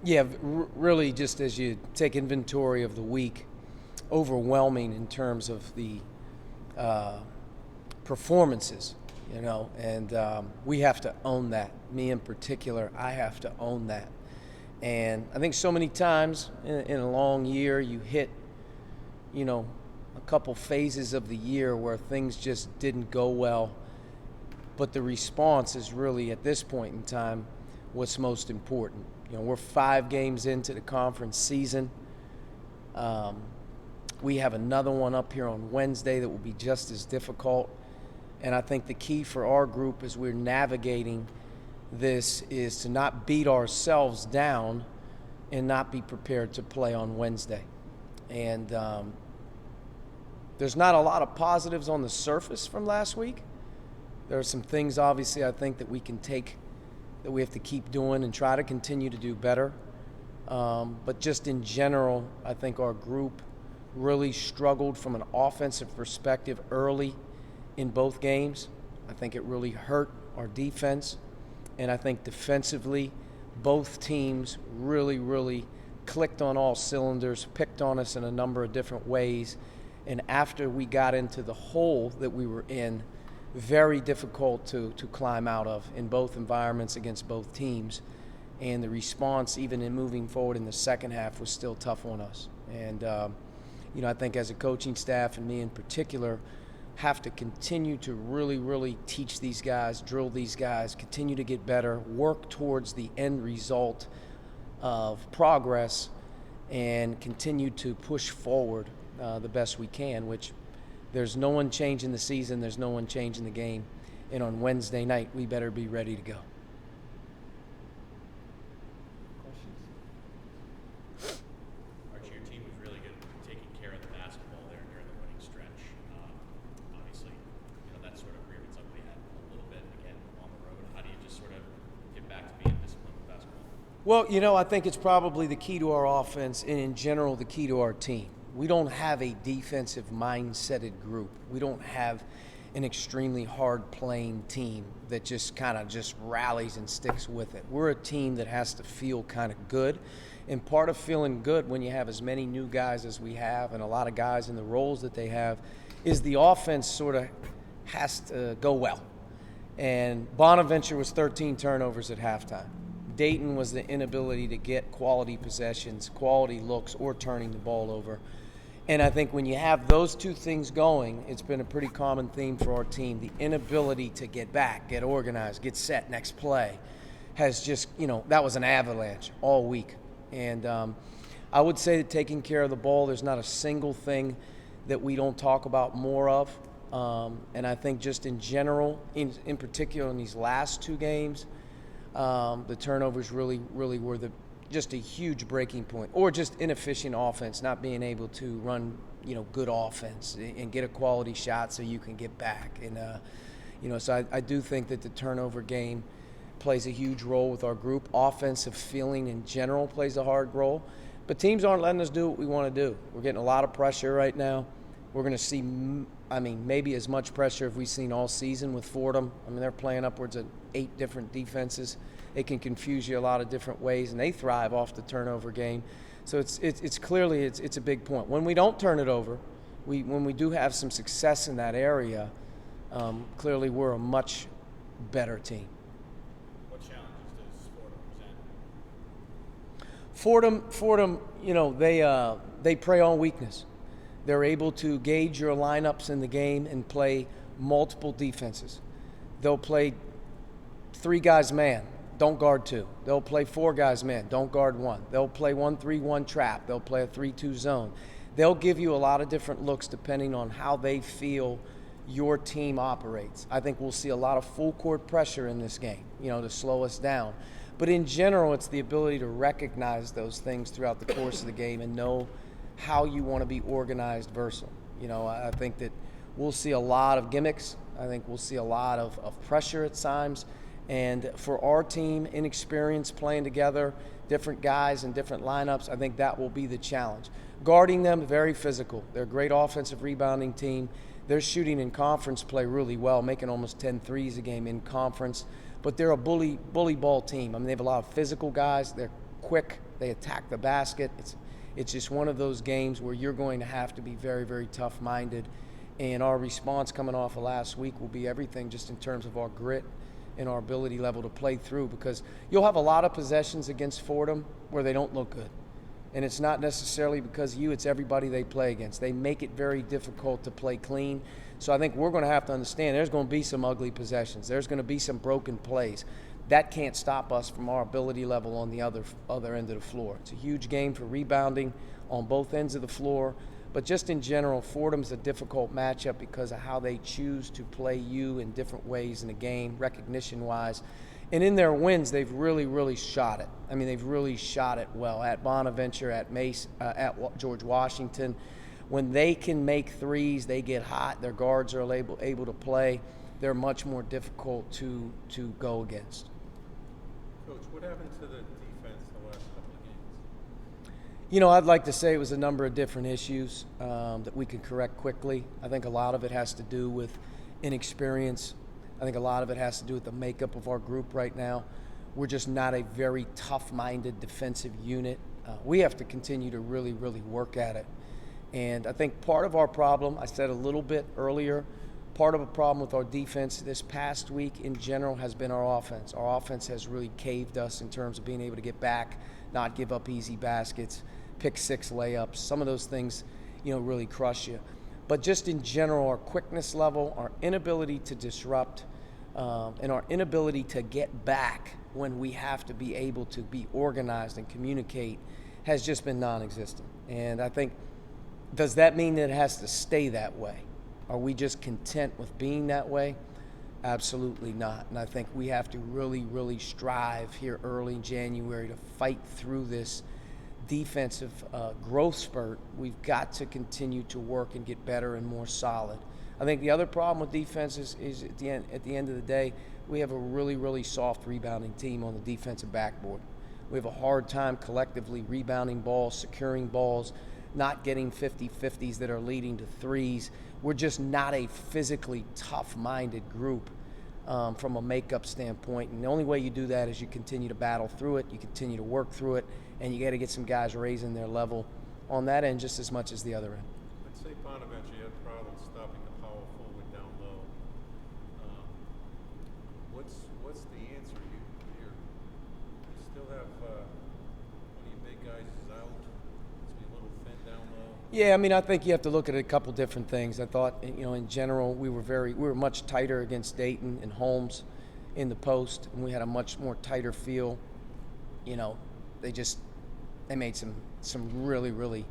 Yeah, really, just as you take inventory of the week, overwhelming in terms of the uh, performances, and we have to own that. Me in particular, I have to own that. And I think so many times in a long year, you hit, a couple phases of the year where things just didn't go well. But the response is really, at this point in time, what's most important. We're 5 games into the conference season. We have another one up here on Wednesday that will be just as difficult. And I think the key for our group as we're navigating this is to not beat ourselves down and not be prepared to play on Wednesday. And there's not a lot of positives on the surface from last week. There are some things, obviously, I think that we can take, that we have to keep doing and try to continue to do better. But just in general, I think our group really struggled from an offensive perspective early in both games. I think it really hurt our defense. And I think defensively, both teams really clicked on all cylinders, picked on us in a number of different ways. And after we got into the hole that we were in, very difficult to climb out of in both environments against both teams. And the response, even in moving forward in the second half, was still tough on us. And, I think as a coaching staff, and me in particular, have to continue to really teach these guys, drill these guys, continue to get better, work towards the end result of progress, and continue to push forward the best we can, which there's no one changing the season, there's no one changing the game. And on Wednesday night, we better be ready to go. Archie, your team was really good at taking care of the basketball there during the winning stretch. Obviously, that sort of reared its ugly head a little bit again on the road. How do you just sort of get back to being disciplined with basketball? Well, I think it's probably the key to our offense and in general the key to our team. We don't have a defensive mindseted group. We don't have an extremely hard-playing team that just kind of just rallies and sticks with it. We're a team that has to feel kind of good. And part of feeling good when you have as many new guys as we have and a lot of guys in the roles that they have is the offense sort of has to go well. And Bonaventure was 13 turnovers at halftime. Dayton was the inability to get quality possessions, quality looks, or turning the ball over. And I think when you have those two things going, it's been a pretty common theme for our team. The inability to get back, get organized, get set, next play has just, that was an avalanche all week. And I would say that taking care of the ball, there's not a single thing that we don't talk about more of. And I think just in general, in particular in these last 2 games, the turnovers really were just a huge breaking point, or just inefficient offense, not being able to run, good offense and get a quality shot so you can get back. And, so I do think that the turnover game plays a huge role with our group. Offensive feeling in general plays a hard role, but teams aren't letting us do what we want to do. We're getting a lot of pressure right now. We're going to see, maybe as much pressure as we've seen all season with Fordham. They're playing upwards of 8 different defenses. It can confuse you a lot of different ways, and they thrive off the turnover game. So it's clearly it's a big point. When we don't turn it over, when we do have some success in that area, clearly we're a much better team. What challenges does Fordham present? Fordham, they prey on weakness. They're able to gauge your lineups in the game and play multiple defenses. They'll play 3 guys man, don't guard 2. They'll play 4 guys man, don't guard 1. They'll play 1-3-1 trap. They'll play a 3-2 zone. They'll give you a lot of different looks depending on how they feel your team operates. I think we'll see a lot of full court pressure in this game, to slow us down. But in general, it's the ability to recognize those things throughout the course of the game and know how you want to be organized, versatile. I think that we'll see a lot of gimmicks. I think we'll see a lot of pressure at times. And for our team, inexperienced, playing together, different guys and different lineups, I think that will be the challenge. Guarding them, very physical. They're a great offensive rebounding team. They're shooting in conference play really well, making almost 10 threes a game in conference. But they're a bully ball team. They have a lot of physical guys. They're quick. They attack the basket. It's just one of those games where you're going to have to be very, very tough-minded. And our response coming off of last week will be everything just in terms of our grit and our ability level to play through, because you'll have a lot of possessions against Fordham where they don't look good. And it's not necessarily because of you, it's everybody they play against. They make it very difficult to play clean. So I think we're going to have to understand there's going to be some ugly possessions. There's going to be some broken plays. That can't stop us from our ability level on the other end of the floor. It's a huge game for rebounding on both ends of the floor. But just in general, Fordham's a difficult matchup because of how they choose to play you in different ways in the game, recognition-wise. And in their wins, they've really, really shot it. I mean, they've really shot it well at Bonaventure, at Mace, at George Washington. When they can make threes, they get hot. Their guards are able to play. They're much more difficult to go against. Coach, what happened to the defense the last couple of games? You know, I'd like to say it was a number of different issues that we could correct quickly. I think a lot of it has to do with inexperience. I think a lot of it has to do with the makeup of our group right now. We're just not a very tough-minded defensive unit. We have to continue to really, really work at it. And I think part of our problem, I said a little bit earlier, part of a problem with our defense this past week in general has been our offense. Our offense has really caved us in terms of being able to get back, not give up easy baskets, pick 6 layups. Some of those things, really crush you. But just in general, our quickness level, our inability to disrupt, and our inability to get back when we have to be able to be organized and communicate has just been non-existent. And I think, does that mean that it has to stay that way? Are we just content with being that way? Absolutely not. And I think we have to really, really strive here early in January to fight through this defensive growth spurt. We've got to continue to work and get better and more solid. I think the other problem with defense is at the end of the day, we have a really, really soft rebounding team on the defensive backboard. We have a hard time collectively rebounding balls, securing balls, not getting 50-50s that are leading to threes. We're just not a physically tough-minded group from a makeup standpoint. And the only way you do that is you continue to battle through it, you continue to work through it, and you got to get some guys raising their level on that end just as much as the other end. I'd say Bonaventure had problems stopping the power forward down low. What's the answer? You still have one of your big guys is out. It's a little thin down low. Yeah, I mean, I think you have to look at a couple different things. I thought, in general, we were much tighter against Dayton and Holmes in the post, and we had a much more tighter feel. They made some really, really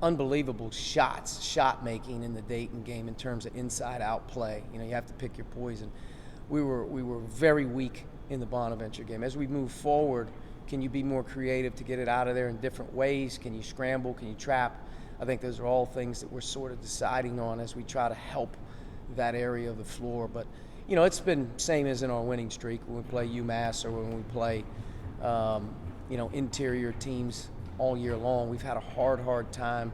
unbelievable shot making in the Dayton game in terms of inside-out play. You have to pick your poison. We were very weak in the Bonaventure game. As we move forward, can you be more creative to get it out of there in different ways? Can you scramble? Can you trap? I think those are all things that we're sort of deciding on as we try to help that area of the floor. But, it's been same as in our winning streak when we play UMass or when we play, interior teams all year long. We've had a hard time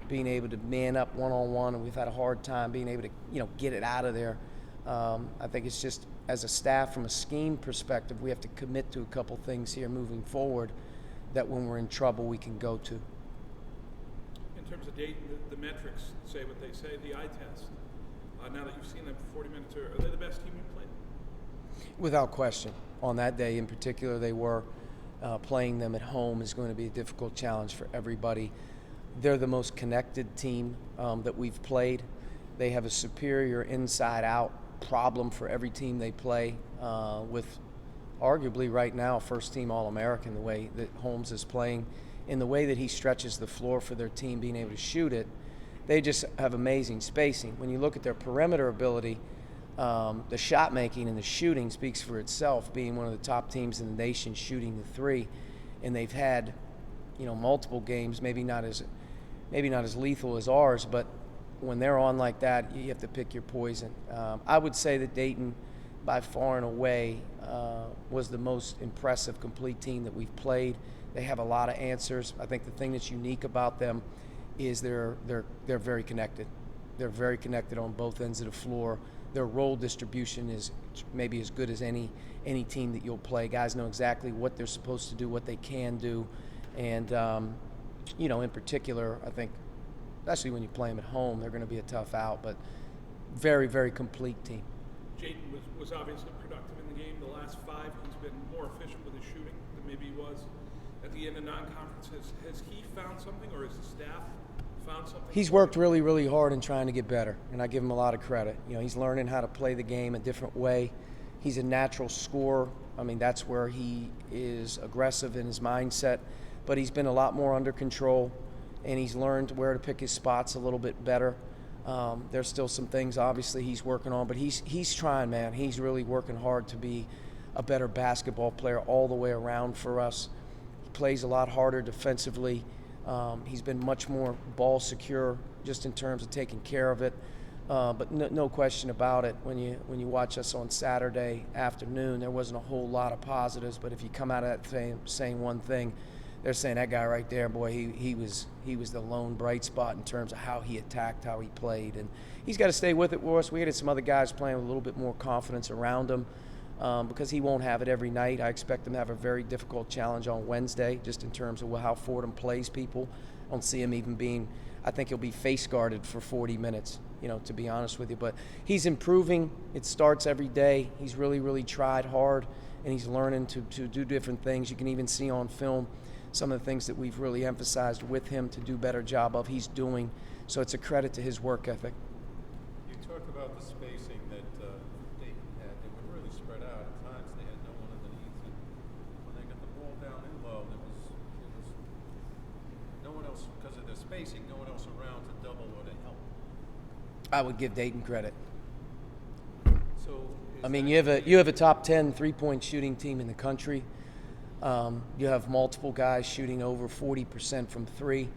being able to man up one-on-one, and we've had a hard time being able to, get it out of there. I think it's just, as a staff, from a scheme perspective, we have to commit to a couple things here moving forward that when we're in trouble, we can go to. In terms of Dayton, the metrics say what they say, the eye test. Now that you've seen them for 40 minutes, are they the best team you've played? Without question. On that day in particular, they were. Playing them at home is going to be a difficult challenge for everybody. They're the most connected team that we've played. They have a superior inside-out problem for every team they play, with arguably right now first-team All-American, the way that Holmes is playing, in the way that he stretches the floor for their team, being able to shoot it. They just have amazing spacing. When you look at their perimeter ability, the shot making and the shooting speaks for itself, being one of the top teams in the nation shooting the three. And they've had, multiple games, maybe not as lethal as ours, but when they're on like that, you have to pick your poison. I would say that Dayton, by far and away, was the most impressive complete team that we've played. They have a lot of answers. I think the thing that's unique about them is they're very connected. They're very connected on both ends of the floor. their role distribution is maybe as good as any team that you'll play. Guys know exactly what they're supposed to do, what they can do, and in particular, I think, especially when you play them at home, they're going to be a tough out, but very, very complete team. Jayden was obviously productive in the game. The last 5, he's been more efficient with his shooting than maybe he was at the end of non-conference. Has he found something, or has the staff found something? He's worked really, really hard in trying to get better, and I give him a lot of credit. He's learning how to play the game a different way. He's a natural scorer. I mean, that's where he is aggressive in his mindset, but he's been a lot more under control, and he's learned where to pick his spots a little bit better. There's still some things, obviously, he's working on, but he's trying, man. He's really working hard to be a better basketball player all the way around for us. He plays a lot harder defensively. He's been much more ball secure just in terms of taking care of it. But no question about it, when you watch us on Saturday afternoon, there wasn't a whole lot of positives, but if you come out of that saying one thing, they're saying that guy right there, boy, he was the lone bright spot in terms of how he attacked, how he played, and he's got to stay with it for us. We had some other guys playing with a little bit more confidence around him because he won't have it every night. I expect him to have a very difficult challenge on Wednesday, just in terms of how Fordham plays people. I don't see him even being. I think he'll be face guarded for 40 minutes. To be honest with you, but he's improving. It starts every day. He's really, really tried hard, and he's learning to do different things. You can even see on film some of the things that we've really emphasized with him to do a better job of, he's doing. So it's a credit to his work ethic. You talked about the spacing that Dayton had. They were really spread out at times. They had no one underneath, and when they got the ball down in low, there was no one else, because of the spacing, no one else around to double or to help. I would give Dayton credit. So I mean, you have a top 10 3-point shooting team in the country. You have multiple guys shooting over 40% from 3,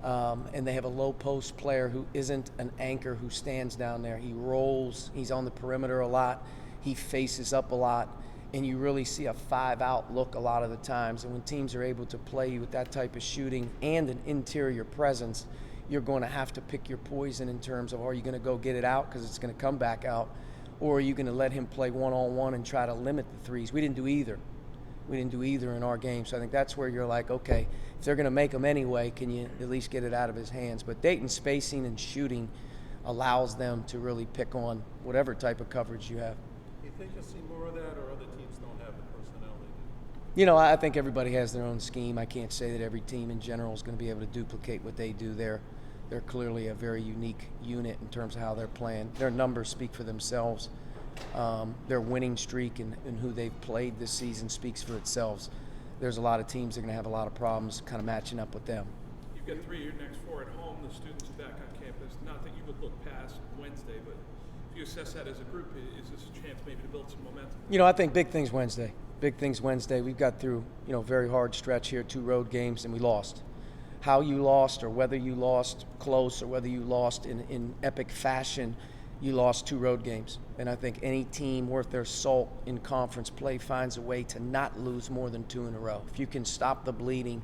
and they have a low post player who isn't an anchor, who stands down there. He rolls. He's on the perimeter a lot. He faces up a lot, and you really see a 5-out look a lot of the times. And when teams are able to play you with that type of shooting and an interior presence, you're going to have to pick your poison in terms of, are you going to go get it out because it's going to come back out, or are you going to let him play one-on-one and try to limit the threes? We didn't do either. In our game. So I think that's where you're like, okay, if they're going to make them anyway, can you at least get it out of his hands? But Dayton's spacing and shooting allows them to really pick on whatever type of coverage you have. Do you think you'll see more of that, or other teams don't have the personnel they do? I think everybody has their own scheme. I can't say that every team in general is going to be able to duplicate what they do there. They're clearly a very unique unit in terms of how they're playing. Their numbers speak for themselves. Their winning streak and who they've played this season speaks for itself. There's a lot of teams that are going to have a lot of problems kind of matching up with them. You've got 3 of your next 4 at home. The students are back on campus. Not that you would look past Wednesday, but if you assess that as a group, is this a chance maybe to build some momentum? I think big things Wednesday. Big things Wednesday. We've got through, very hard stretch here, 2 road games, and we lost. How you lost, or whether you lost close, or whether you lost in epic fashion, you lost 2 road games. And I think any team worth their salt in conference play finds a way to not lose more than 2 in a row. If you can stop the bleeding,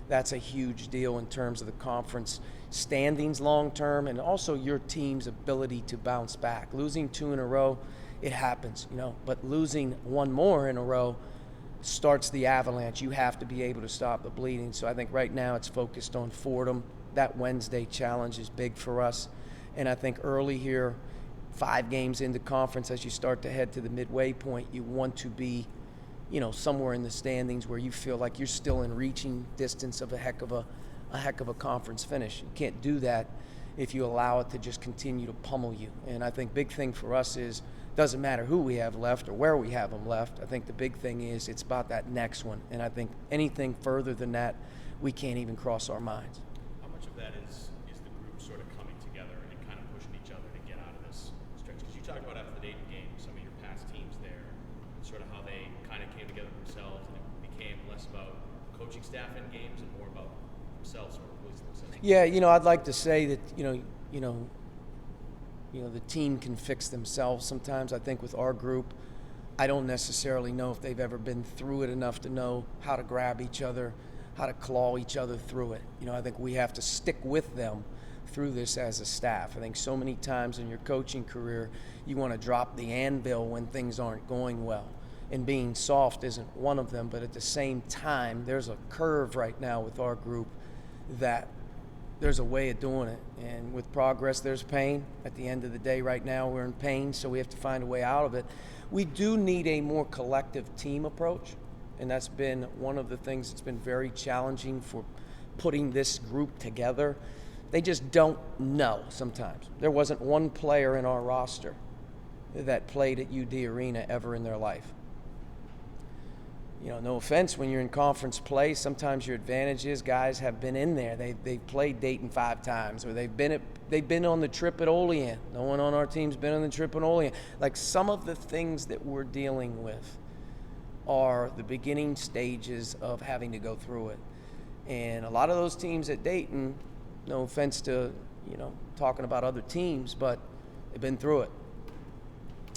that's a huge deal in terms of the conference standings long term, and also your team's ability to bounce back. Losing 2 in a row, it happens, but losing 1 more in a row starts the avalanche. You have to be able to stop the bleeding. So I think right now it's focused on Fordham. That Wednesday challenge is big for us. And I think early here, 5 games into conference, as you start to head to the midway point, you want to be, somewhere in the standings where you feel like you're still in reaching distance of a heck of a conference finish. You can't do that if you allow it to just continue to pummel you. And I think big thing for us is, doesn't matter who we have left or where we have them left. I think the big thing is it's about that next one. And I think anything further than that, we can't even cross our minds. How much of that is the group sort of coming together and kind of pushing each other to get out of this stretch? Because you talked about after the Dayton game, some of your past teams there, and sort of how they kind of came together themselves, and it became less about coaching staff in games and more about themselves, or at least listening. Yeah, I'd like to say that, the team can fix themselves sometimes. I think with our group, I don't necessarily know if they've ever been through it enough to know how to grab each other, how to claw each other through it. I think we have to stick with them through this as a staff. I think so many times in your coaching career, you want to drop the anvil when things aren't going well. And being soft isn't one of them, but at the same time, there's a curve right now with our group that there's a way of doing it. And with progress, there's pain. At the end of the day, right now, we're in pain, so we have to find a way out of it. We do need a more collective team approach, and that's been one of the things that's been very challenging for putting this group together. They just don't know sometimes. There wasn't one player in our roster that played at UD Arena ever in their life. You know, no offense, when you're in conference play, sometimes your advantage is guys have been in there. They've played Dayton 5 times, or they've been on the trip at Olean. No one on our team's been on the trip at Olean. Like, some of the things that we're dealing with are the beginning stages of having to go through it. And a lot of those teams at Dayton, no offense to, talking about other teams, but they've been through it.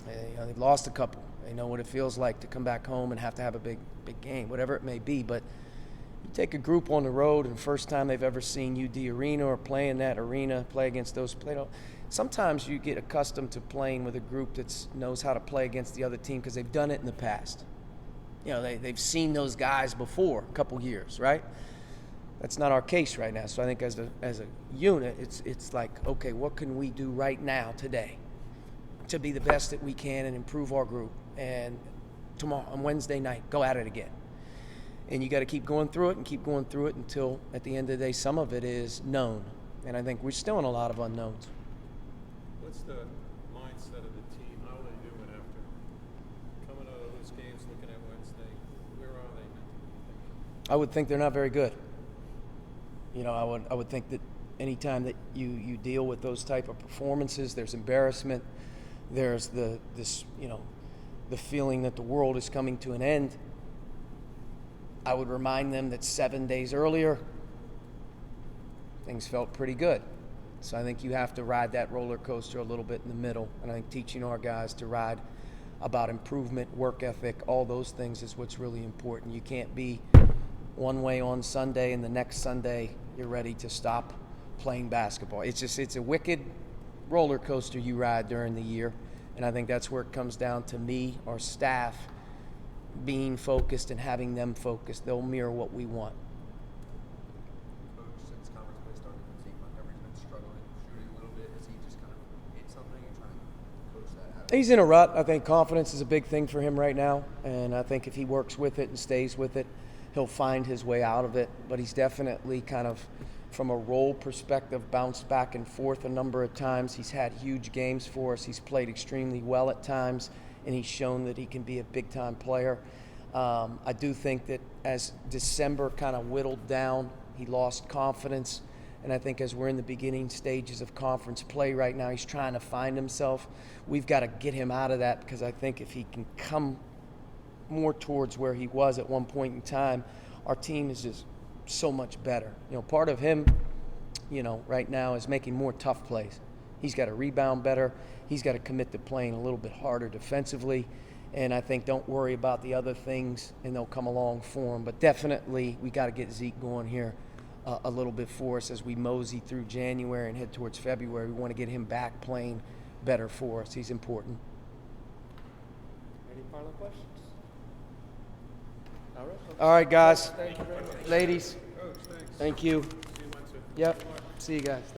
They've lost a couple. They know what it feels like to come back home and have to have a big game, whatever it may be. But you take a group on the road, and first time they've ever seen UD Arena or play in that arena, play against those sometimes you get accustomed to playing with a group that knows how to play against the other team because they've done it in the past. They've seen those guys before a couple years, right? That's not our case right now. So I think as a unit, it's like, okay, what can we do right now, today, to be the best that we can and improve our group? And tomorrow, on Wednesday night, go at it again. And you got to keep going through it and keep going through it until, at the end of the day, some of it is known. And I think we're still in a lot of unknowns. What's the mindset of the team? How are they doing after coming out of those games, looking at Wednesday? Where are they now? I would think they're not very good. I would think that anytime that you deal with those type of performances, there's embarrassment, there's the feeling that the world is coming to an end. I would remind them that 7 days earlier, things felt pretty good. So I think you have to ride that roller coaster a little bit in the middle. And I think teaching our guys to ride about improvement, work ethic, all those things is what's really important. You can't be one way on Sunday and the next Sunday you're ready to stop playing basketball. It's a wicked roller coaster you ride during the year. And I think that's where it comes down to me, our staff, being focused and having them focused. They'll mirror what we want. Coach, since conference play started, it seems Montgomery's been struggling shooting a little bit. Has he just kind of hit something and trying to coach that out? He's in a rut. I think confidence is a big thing for him right now. And I think if he works with it and stays with it, he'll find his way out of it. But he's definitely kind of, from a role perspective, bounced back and forth a number of times. He's had huge games for us. He's played extremely well at times, and he's shown that he can be a big-time player. I do think that as December kind of whittled down, he lost confidence. And I think as we're in the beginning stages of conference play right now, he's trying to find himself. We've got to get him out of that, because I think if he can come more towards where he was at one point in time, our team is just so much better. Part of him, right now is making more tough plays. He's got to rebound better. He's got to commit to playing a little bit harder defensively. And I think don't worry about the other things, and they'll come along for him. But definitely we got to get Zeke going here a little bit for us as we mosey through January and head towards February. We want to get him back playing better for us. He's important. Any final questions? All right. All right, guys. Thank you very much. Ladies, Coach, thanks. thank you. See you Wednesday. Yep. See you guys.